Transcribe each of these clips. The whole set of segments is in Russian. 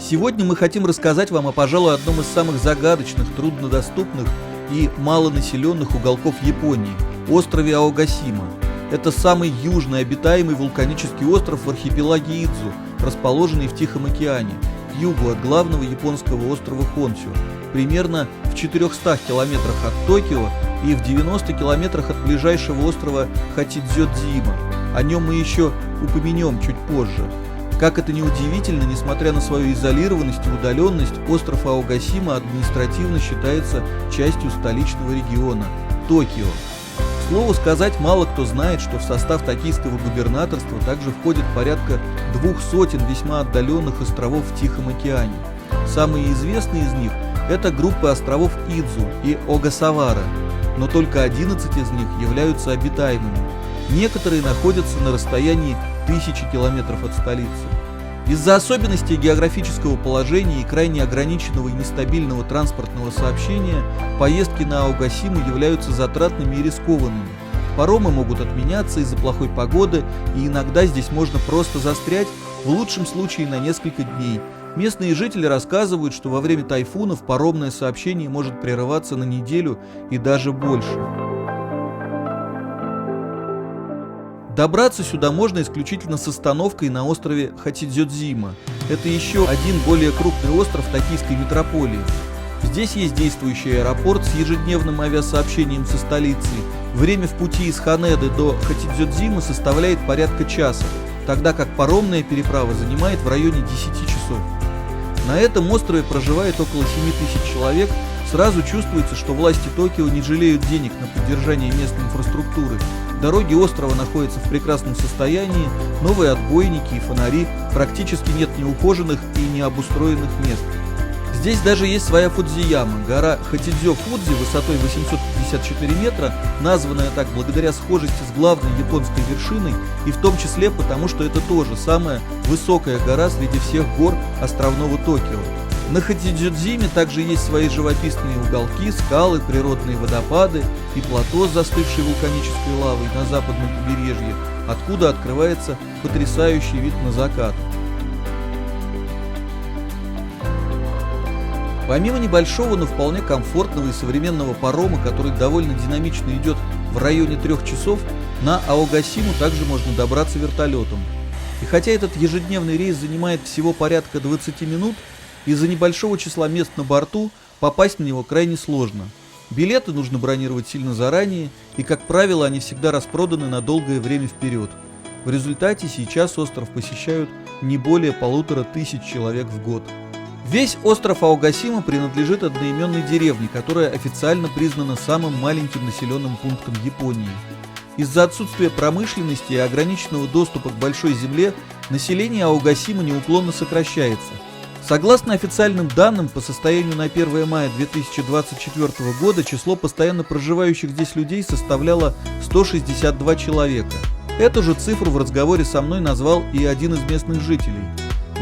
Сегодня мы хотим рассказать вам о, пожалуй, одном из самых загадочных, труднодоступных и малонаселенных уголков Японии – острове Аогасима. Это самый южный обитаемый вулканический остров в архипелаге Идзу, расположенный в Тихом океане, к югу от главного японского острова Хонсю, примерно в 400 километрах от Токио и в 90 километрах от ближайшего острова Хатидзёдзима. О нем мы еще упомянем чуть позже. Как это ни удивительно, несмотря на свою изолированность и удаленность, остров Аогасима административно считается частью столичного региона – Токио. К слову сказать, мало кто знает, что в состав токийского губернаторства также входит порядка 200 весьма отдаленных островов в Тихом океане. Самые известные из них – это группы островов Идзу и Огасавара, но только 11 из них являются обитаемыми. Некоторые находятся на расстоянии 1000 километров от столицы. Из-за особенностей географического положения и крайне ограниченного и нестабильного транспортного сообщения поездки на Аогасиму являются затратными и рискованными. Паромы могут отменяться из-за плохой погоды, и иногда здесь можно просто застрять, в лучшем случае на несколько дней. Местные жители рассказывают, что во время тайфунов паромное сообщение может прерываться на неделю и даже больше. Добраться сюда можно исключительно с остановкой на острове Хатидзёдзима. Это еще один более крупный остров токийской метрополии. Здесь есть действующий аэропорт с ежедневным авиасообщением со столицей. Время в пути из Ханеды до Хатидзёдзимы составляет порядка часа, тогда как паромная переправа занимает в районе 10 часов. На этом острове проживает около 7000 человек. Сразу чувствуется, что власти Токио не жалеют денег на поддержание местной инфраструктуры. Дороги острова находятся в прекрасном состоянии, новые отбойники и фонари, практически нет неухоженных и необустроенных мест. Здесь даже есть своя Фудзияма, гора Хатидзё-Фудзи высотой 854 метра, названная так благодаря схожести с главной японской вершиной и в том числе потому, что это тоже самая высокая гора среди всех гор островного Токио. На Хатидзёдзиме также есть свои живописные уголки, скалы, природные водопады и плато с застывшей вулканической лавой на западном побережье, откуда открывается потрясающий вид на закат. Помимо небольшого, но вполне комфортного и современного парома, который довольно динамично идет в районе 3 часов, на Аогасиму также можно добраться вертолетом. И хотя этот ежедневный рейс занимает всего порядка 20 минут, из-за небольшого числа мест на борту попасть на него крайне сложно. Билеты нужно бронировать сильно заранее, и, как правило, они всегда распроданы на долгое время вперед. В результате сейчас остров посещают не более 1500 человек в год. Весь остров Аогасима принадлежит одноименной деревне, которая официально признана самым маленьким населенным пунктом Японии. Из-за отсутствия промышленности и ограниченного доступа к большой земле население Аогасима неуклонно сокращается. Согласно официальным данным, по состоянию на 1 мая 2024 года число постоянно проживающих здесь людей составляло 162 человека. Эту же цифру в разговоре со мной назвал и один из местных жителей.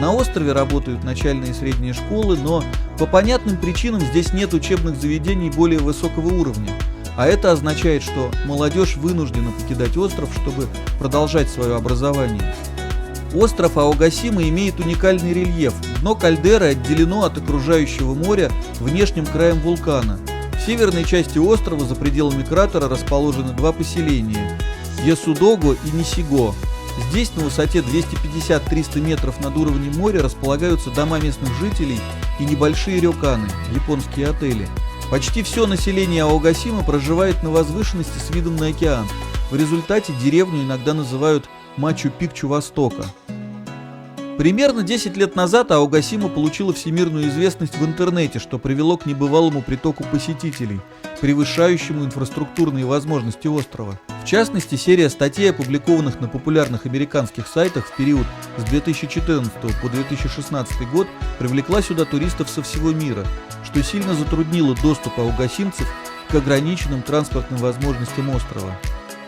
На острове работают начальные и средние школы, но по понятным причинам здесь нет учебных заведений более высокого уровня. А это означает, что молодежь вынуждена покидать остров, чтобы продолжать свое образование. Остров Аогасима имеет уникальный рельеф. Дно кальдеры отделено от окружающего моря внешним краем вулкана. В северной части острова за пределами кратера расположены два поселения – Ясудого и Нисиго. Здесь на высоте 250-300 метров над уровнем моря располагаются дома местных жителей и небольшие рёканы – японские отели. Почти все население Аогасима проживает на возвышенности с видом на океан. В результате деревню иногда называют Мачу-Пикчу Востока. Примерно 10 лет назад Аогасима получила всемирную известность в интернете, что привело к небывалому притоку посетителей, превышающему инфраструктурные возможности острова. В частности, серия статей, опубликованных на популярных американских сайтах в период с 2014 по 2016 год, привлекла сюда туристов со всего мира, что сильно затруднило доступ аогасимцев к ограниченным транспортным возможностям острова.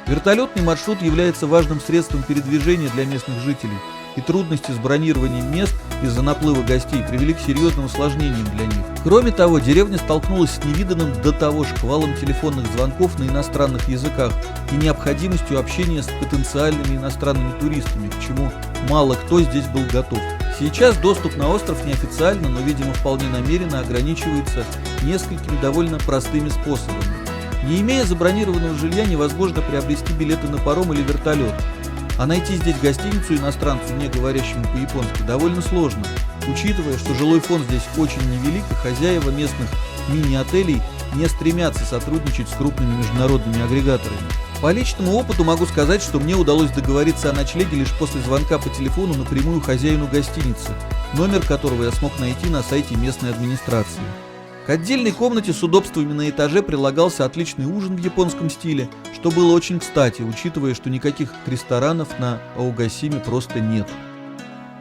Вертолетный маршрут является важным средством передвижения для местных жителей, и трудности с бронированием мест из-за наплыва гостей привели к серьезным осложнениям для них. Кроме того, деревня столкнулась с невиданным до того шквалом телефонных звонков на иностранных языках и необходимостью общения с потенциальными иностранными туристами, к чему мало кто здесь был готов. Сейчас доступ на остров неофициально, но, видимо, вполне намеренно ограничивается несколькими довольно простыми способами. Не имея забронированного жилья, невозможно приобрести билеты на паром или вертолет. А найти здесь гостиницу иностранцу, не говорящему по-японски, довольно сложно, учитывая, что жилой фонд здесь очень невелик, и хозяева местных мини-отелей не стремятся сотрудничать с крупными международными агрегаторами. По личному опыту могу сказать, что мне удалось договориться о ночлеге лишь после звонка по телефону напрямую хозяину гостиницы, номер которого я смог найти на сайте местной администрации. К отдельной комнате с удобствами на этаже прилагался отличный ужин в японском стиле, что было очень кстати, учитывая, что никаких ресторанов на Аогасиме просто нет.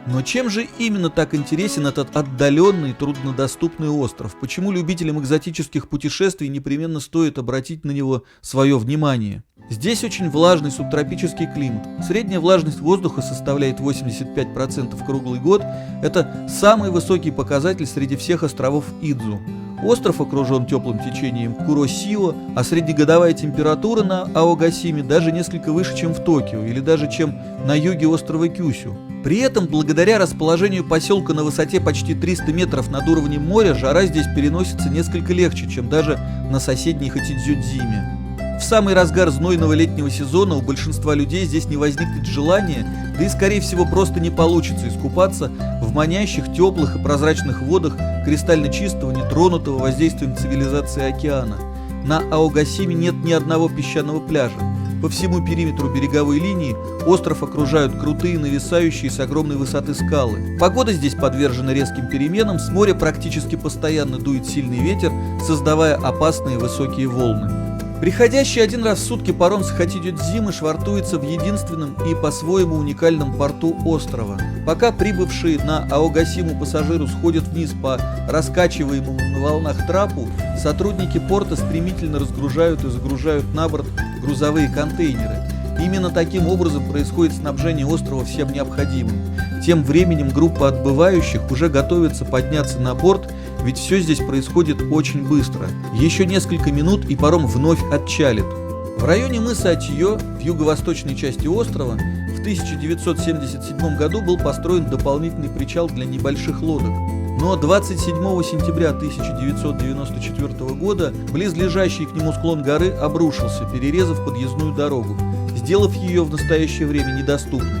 Но чем же именно так интересен этот отдаленный, труднодоступный остров? Почему любителям экзотических путешествий непременно стоит обратить на него свое внимание? Здесь очень влажный субтропический климат. Средняя влажность воздуха составляет 85% круглый год. Это самый высокий показатель среди всех островов Идзу. Остров окружен теплым течением Куросио, а среднегодовая температура на Аогасиме даже несколько выше, чем в Токио, или даже чем на юге острова Кюсю. При этом, благодаря расположению поселка на высоте почти 300 метров над уровнем моря, жара здесь переносится несколько легче, чем даже на соседней Хатидзюдзиме. В самый разгар знойного летнего сезона у большинства людей здесь не возникнет желания, да и скорее всего просто не получится искупаться в манящих, теплых и прозрачных водах кристально чистого, нетронутого воздействием цивилизации океана. На Аогасиме нет ни одного песчаного пляжа. По всему периметру береговой линии остров окружают крутые, нависающие с огромной высоты скалы. Погода здесь подвержена резким переменам, с моря практически постоянно дует сильный ветер, создавая опасные высокие волны. Приходящий один раз в сутки паром с Хатидзюдзимы швартуется в единственном и по-своему уникальном порту острова. Пока прибывшие на Аогасиму пассажиры сходят вниз по раскачиваемому на волнах трапу, сотрудники порта стремительно разгружают и загружают на борт грузовые контейнеры. Именно таким образом происходит снабжение острова всем необходимым. Тем временем группа отбывающих уже готовится подняться на борт, ведь все здесь происходит очень быстро. Еще несколько минут, и паром вновь отчалит. В районе мыса Ачиё, в юго-восточной части острова, в 1977 году был построен дополнительный причал для небольших лодок. Но 27 сентября 1994 года близлежащий к нему склон горы обрушился, перерезав подъездную дорогу, сделав ее в настоящее время недоступной.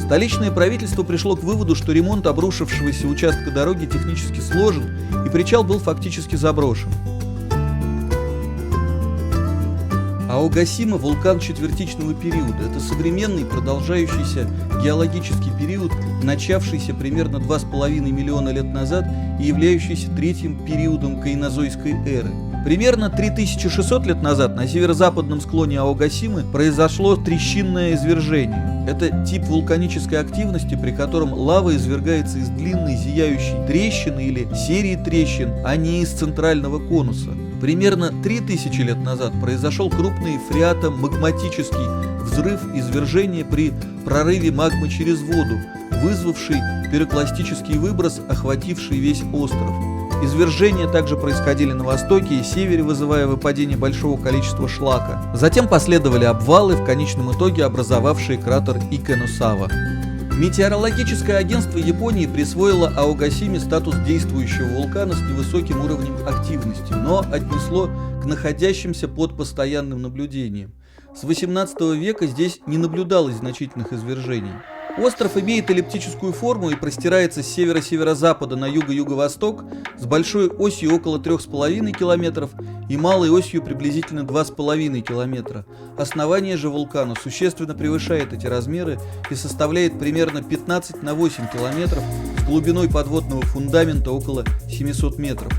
Столичное правительство пришло к выводу, что ремонт обрушившегося участка дороги технически сложен, и причал был фактически заброшен. Аогасима – вулкан четвертичного периода. Это современный, продолжающийся геологический период, начавшийся примерно 2,5 миллиона лет назад и являющийся третьим периодом кайнозойской эры. Примерно 3600 лет назад на северо-западном склоне Аогасимы произошло трещинное извержение. Это тип вулканической активности, при котором лава извергается из длинной зияющей трещины или серии трещин, а не из центрального конуса. Примерно 3000 лет назад произошел крупный фреатомагматический взрыв извержения при прорыве магмы через воду, вызвавший пирокластический выброс, охвативший весь остров. Извержения также происходили на востоке и севере, вызывая выпадение большого количества шлака. Затем последовали обвалы, в конечном итоге образовавшие кратер Икэносава. Метеорологическое агентство Японии присвоило Аогасиме статус действующего вулкана с невысоким уровнем активности, но отнесло к находящимся под постоянным наблюдением. С 18 века здесь не наблюдалось значительных извержений. Остров имеет эллиптическую форму и простирается с севера-северо-запада на юго-юго-восток с большой осью около 3,5 км и малой осью приблизительно 2,5 км. Основание же вулкана существенно превышает эти размеры и составляет примерно 15 на 8 км с глубиной подводного фундамента около 700 метров.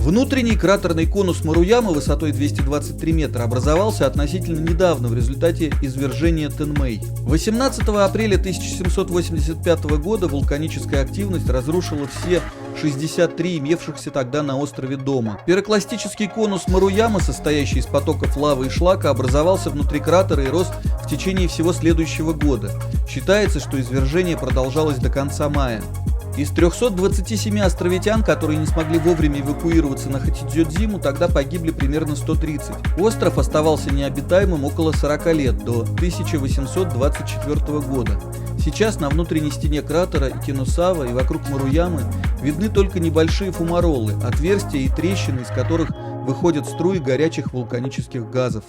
Внутренний кратерный конус Маруяма высотой 223 метра образовался относительно недавно в результате извержения Тенмэй. 18 апреля 1785 года вулканическая активность разрушила все 63 имевшихся тогда на острове дома. Пирокластический конус Маруяма, состоящий из потоков лавы и шлака, образовался внутри кратера и рос в течение всего следующего года. Считается, что извержение продолжалось до конца мая. Из 327 островитян, которые не смогли вовремя эвакуироваться на Хатидзюдзиму, тогда погибли примерно 130. Остров оставался необитаемым около 40 лет, до 1824 года. Сейчас на внутренней стене кратера Икиносава и вокруг Маруямы видны только небольшие фумаролы, отверстия и трещины, из которых выходят струи горячих вулканических газов.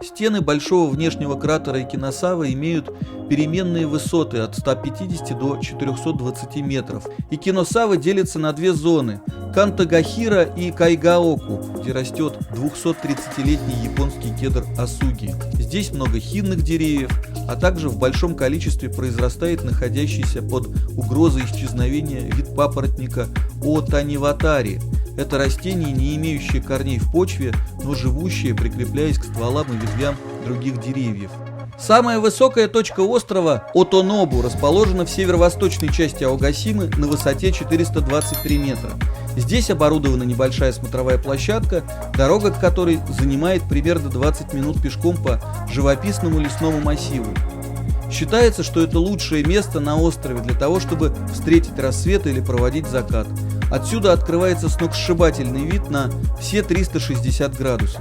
Стены большого внешнего кратера Икиносава имеют переменные высоты от 150 до 420 метров. Икиносава делится на две зоны – Кантагахира и Кайгаоку, где растет 230-летний японский кедр асуги. Здесь много хинных деревьев, а также в большом количестве произрастает находящийся под угрозой исчезновения вид папоротника Отаниватари. Это растение, не имеющее корней в почве, но живущее, прикрепляясь к стволам и ветвям других деревьев. Самая высокая точка острова Отонобу расположена в северо-восточной части Аогасимы на высоте 423 метра. Здесь оборудована небольшая смотровая площадка, дорога к которой занимает примерно 20 минут пешком по живописному лесному массиву. Считается, что это лучшее место на острове для того, чтобы встретить рассвет или проводить закат. Отсюда открывается сногсшибательный вид на все 360 градусов.